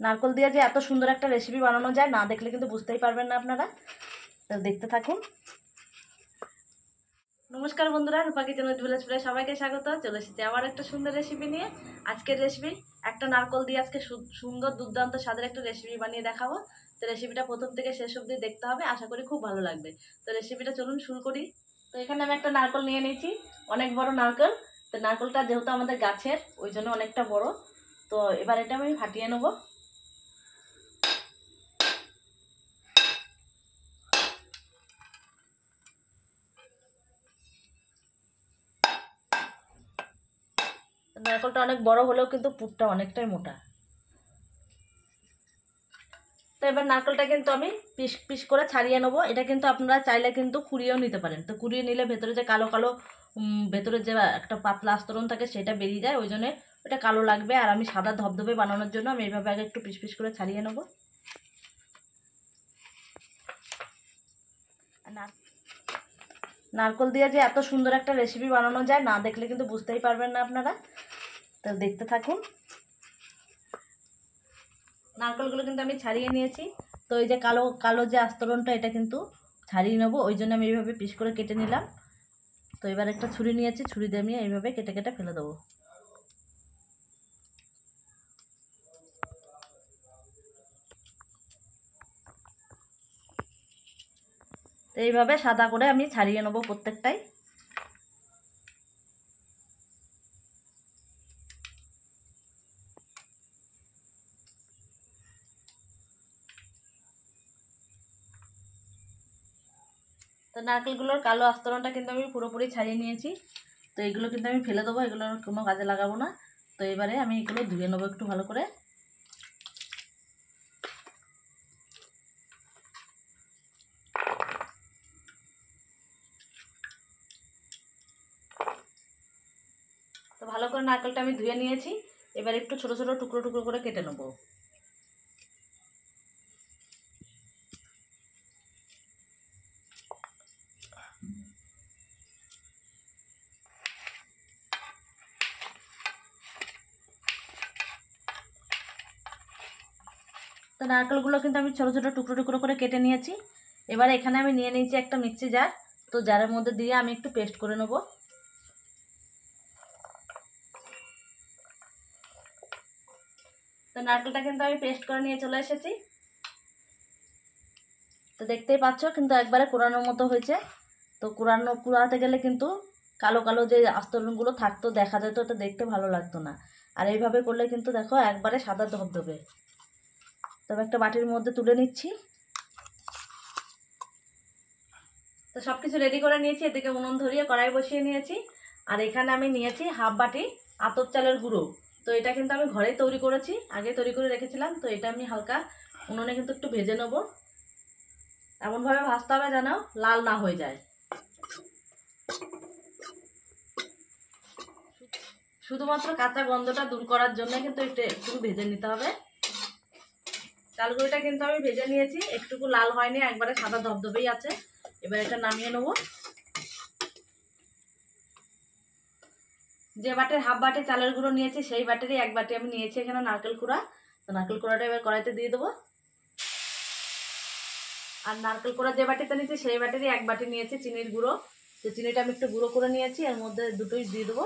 নারকেল দিয়ে যে এত সুন্দর একটা রেসিপি বানানো যায় না দেখলে কিন্তু বুঝতেই পারবেন না আপনারা। তো দেখতে থাকুন। নমস্কার বন্ধুরা, রূপা কিচেন উইথ ভিলেজ ফুডে সবাইকে স্বাগত। চলে এসেছি আবার একটা সুন্দর রেসিপি নিয়ে। আজকের রেসিপি একটা নারকেল দিয়ে আজকে সুন্দর দুর্দান্ত স্বাদের একটা রেসিপি বানিয়ে দেখাবো। তো রেসিপিটা প্রথম থেকে শেষ অবধি দেখতে হবে, আশা করি খুব ভালো লাগবে। তো রেসিপিটা চলুন শুরু করি। তো এখানে আমি একটা নারকেল নিয়ে নিয়েছি, অনেক বড় নারকেল। তো নারকেলটা যেহেতু আমাদের গাছের, ওই জন্য অনেকটা বড়। তো এবার এটা আমি ফাটিয়ে নেবো। নারকেলটা অনেক বড় হলেও কিন্তু পুরটা অনেকটাই মোটা। তো এবার নারকেলটা কিন্তু আমি পিস পিস করে ছাড়িয়ে নেবো। এটা কিন্তু আপনারা চাইলে কিন্তু কুড়িয়েও নিতে পারেন। তো কুড়িয়ে নিলে ভেতরে যে কালো কালো ভেতরে যে একটা পাতলা আস্তরণ থাকে সেটা বেরিয়ে যায়, ওই জন্য ওটা কালো লাগবে। আর আমি সাদা ধবধবে বানানোর জন্য আমি এইভাবে আগে একটু পিস পিস করে ছাড়িয়ে নেবো। নারকেল দিয়ে যে এত সুন্দর একটা রেসিপি বানানো যায় না দেখলে কিন্তু বুঝতেই পারবেন না আপনারা। তো দেখতে থাকুন। নারকেলগুলো কিন্তু আমি ছাড়িয়ে নিয়েছি। তো এই যে কালো কালো যে আস্তরণটা এটা কিন্তু ছাড়িয়ে নেবো, ওই জন্য আমি এইভাবে পিস করে কেটে নিলাম। তো এবার একটা ছুরি নিয়েছি, ছুরি দিয়ে আমি এইভাবে কেটে কেটে ফেলে দেবো। তো এইভাবে সাদা করে আমি ছাড়িয়ে নেবো প্রত্যেকটাই। তো নারকেলগুলোর কালো আস্তরণটা কিন্তু আমি পুরোপুরি ছাড়িয়ে নিয়েছি। তো এগুলো কিন্তু আমি ফেলে দেবো, এগুলোর কোনো কাজে লাগাবো না। তো এবারে আমি এগুলো ধুয়ে নেবো একটু ভালো করে। তো ভালো করে নারকেলটা আমি ধুয়ে নিয়েছি। এবার একটু ছোট ছোট টুকরো টুকরো করে কেটে নেবো। তো নারকেলগুলো কিন্তু আমি ছোট ছোট টুকরো টুকরো করে কেটে নিয়েছি। এবার এখানে আমি নিয়ে নিয়েছি একটা মিক্সি জার। তো জারের মধ্যে দিয়ে আমি একটু পেস্ট করে নেবো। তো নারকেলটা কিন্তু আমি পেস্ট করে নিয়ে চলে এসেছি। তো দেখতেই পাচ্ছ কিন্তু একবারে কোরানোর মতো হয়েছে। তো কুড়াতে গেলে কিন্তু কালো কালো যে আস্তরণগুলো থাকতো দেখা যেত, ওটা দেখতে ভালো লাগতো না। আর এইভাবে করলে কিন্তু দেখো একবারে সাদা ধবধবে। তবে একটা বাটির মধ্যে তুলে নিচ্ছি। তো সব কিছু রেডি করে নিয়েছি, এদিকে উনুন ধরিয়ে কড়াই বসিয়ে নিয়েছি। আর এখানে আমি নিয়েছি হাফ বাটি আতপ চালের গুঁড়ো। তো এটা কিন্তু আমি ঘরেই তৈরি করেছি, আগে তৈরি করে রেখেছিলাম। তো এটা আমি হালকা উনুনে কিন্তু একটু ভেজে নেবো। এমনভাবে ভাজতে হবে যেন লাল না হয়ে যায়। শুধুমাত্র কাঁচা গন্ধটা দূর করার জন্য কিন্তু একটু ভেজে নিতে হবে। চালগুড়িটা কিন্তু আমি ভেজে নিয়েছি, একটুকু লাল হয়নি, একবারে সাদা ধবধবেই আছে। এবার এটা নামিয়ে নেব। যে বাটির হাফ বাটি চালের গুঁড়ো নিয়েছি সেই বাটিরই এক বাটি আমি নিয়েছি এখানে নারকেল কুড়া। তো নারকেল কুড়াটা এবার কড়াইতে দিয়ে দেবো। আর নারকেল কুড়া যে বাটিতে নিয়েছি সেই বাটিরই এক বাটি নিয়েছি চিনির গুঁড়ো। তো চিনিটা আমি একটু গুঁড়ো করে নিয়েছি, এর মধ্যে দুটোই দিয়ে দেবো।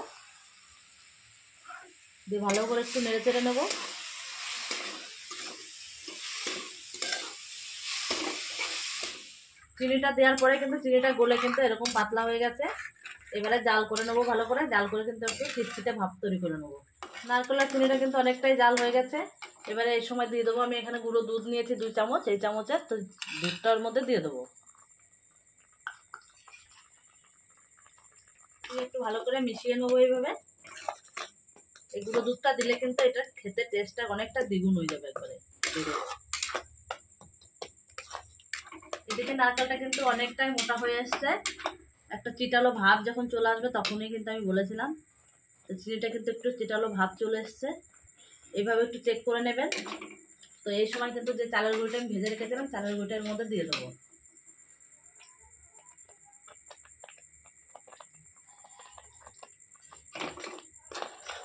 দিয়ে ভালো করে একটু নেড়ে চেড়ে নেবো। চিনিটা দেওয়ার পরে কিন্তু চিনিটা গলে কিন্তু এরকম পাতলা হয়ে গেছে। এবারে জাল করে নেবো, ভালো করে জাল করে কিন্তু একটু ছিটছিটে ভাব তৈরি করে নেবো। নারকেলের চিনিটা কিন্তু অনেকটাই জাল হয়ে গেছে। এবারে এই সময় দিয়ে দেবো আমি এখানে গুঁড়ো দুধ নিয়েছি 2 চামচ, এই চামচের তো দুধটার মধ্যে দিয়ে দেবো। একটু ভালো করে মিশিয়ে নেবো এইভাবে। এই গুঁড়ো দুধটা দিলে কিন্তু এটা খেতে টেস্টটা অনেকটা দ্বিগুণ হয়ে যাবে একবারে। এদিকে নারকেলটা কিন্তু অনেকটাই মোটা হয়ে আসছে, একটা চিটালো ভাব যখন চলে আসবে তখনই কিন্তু আমি বলেছিলাম। তো চিনিটা কিন্তু একটু চিটালো ভাব চলে এসছে, এইভাবে একটু চেক করে নেবেন। তো এই সময় কিন্তু যে চালের গুঁড়োটা আমি ভেজে রেখেছিলাম চালের গুঁড়োটার মধ্যে দিয়ে দেবো।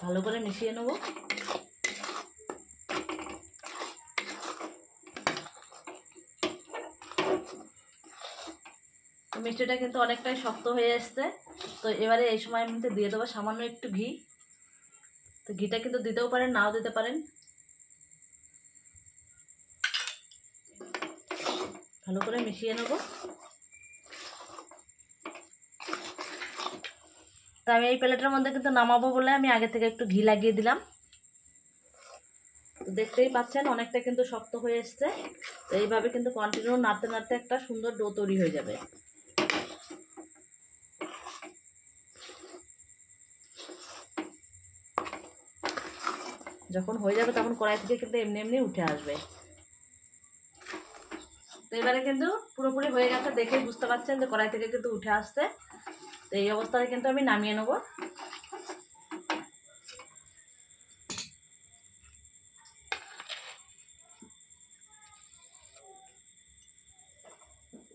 ভালো করে মিশিয়ে নেবো। মিষ্টিটা কিন্তু অনেকটাই শক্ত হয়ে এসছে। তো এবারে এই সময় আমি দিয়ে দেবো সামান্য একটু ঘি। তো ঘিটা কিন্তু দিতেও পারেন, নাও দিতে পারেন। ভালো করে মিশিয়ে নেব। তো আমি এই প্লেটের মধ্যে কিন্তু নামাবো বলে আমি আগে থেকে একটু ঘি লাগিয়ে দিলাম। তো দেখতেই পাচ্ছেন অনেকটা কিন্তু শক্ত হয়ে এসছে। তো এইভাবে কিন্তু কন্টিনিউ নাড়তে নাড়তে একটা সুন্দর ডো তৈরি হয়ে যাবে। যখন হয়ে যাবে তখন কড়াই থেকে কিন্তু এমনি এমনি উঠে আসবে। তো এবারে কিন্তু পুরোপুরি হয়ে গেছে, দেখেই বুঝতে পারছেন যে কড়াই থেকে কিন্তু উঠে আসছে। তো এই অবস্থায় কিন্তু আমি নামিয়ে নেব।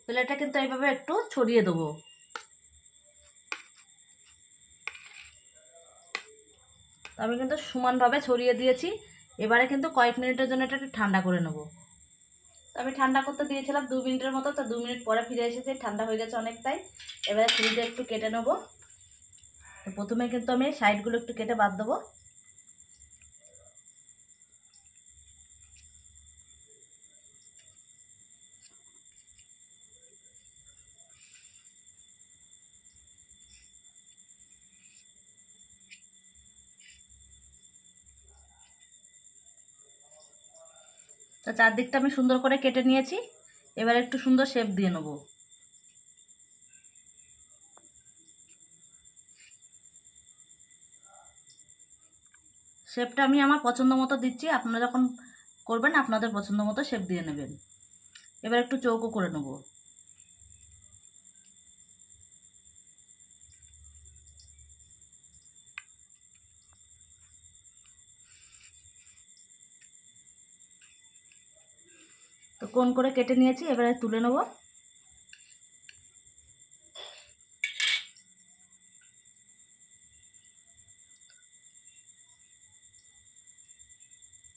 প্লেটটা কিন্তু এইভাবে একটু ছড়িয়ে দেবো। আমি কিন্তু সমানভাবে ছড়িয়ে দিয়েছি। এবারে কিন্তু কয়েক মিনিটের জন্য এটা একটু ঠান্ডা করে নেব। আমি ঠান্ডা করতে দিয়েছিলাম 2 মিনিটের মতো। তো 2 মিনিট পরে ফিরে এসেছি, ঠান্ডা হয়ে গেছে অনেকটাই। এবারে ছুরিতে একটু কেটে নেব। তো প্রথমে কিন্তু আমি সাইডগুলো একটু কেটে বাদ দেবো। তো চারদিকটা আমি সুন্দর করে কেটে নিয়েছি। এবার একটু সুন্দর শেপ দিয়ে নেব। শেপটা আমি আমার পছন্দ মতো দিচ্ছি, আপনারা যখন করবেন আপনাদের পছন্দ মতো শেপ দিয়ে নেবেন। এবার একটু চৌকো করে নেব। তো কোণ করে কেটে নিয়েছি, এবারে তুলে নেব।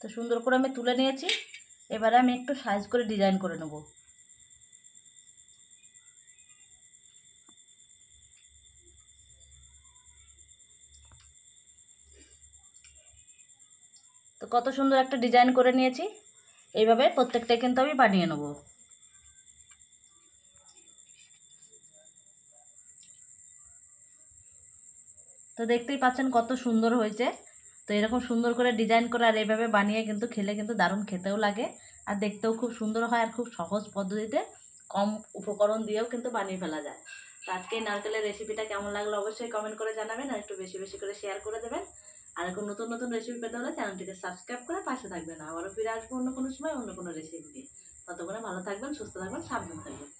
তো সুন্দর করে আমি তুলে নিয়েছি। এবারে আমি একটু সাইজ করে ডিজাইন করে নেব। তো কত সুন্দর একটা ডিজাইন করে নিয়েছি। এইভাবে প্রত্যেকটা কিন্তু আমি বানিয়ে নেব। তো দেখতেই পাচ্ছেন কত সুন্দর হয়েছে। তো এরকম সুন্দর করে ডিজাইন করে আর এইভাবে বানিয়ে কিন্তু খেলে কিন্তু দারুণ খেতেও লাগে, আর দেখতেও খুব সুন্দর হয়, আর খুব সহজ পদ্ধতিতে কম উপকরণ দিয়েও কিন্তু বানিয়ে ফেলা যায়। তো আজকে এই নারকেলের রেসিপিটা কেমন লাগলো অবশ্যই কমেন্ট করে জানাবেন, আর একটু বেশি বেশি করে শেয়ার করে দেবেন। আর এখন নতুন নতুন রেসিপি পেতে হলে চ্যানেলটিকে সাবস্ক্রাইব করে পাশে থাকবেন। আবারও ফিরে আসবো অন্য কোনো সময় অন্য কোনো রেসিপি দিয়ে। ততক্ষণে ভালো থাকবেন, সুস্থ থাকবেন, সাবধান থাকবেন।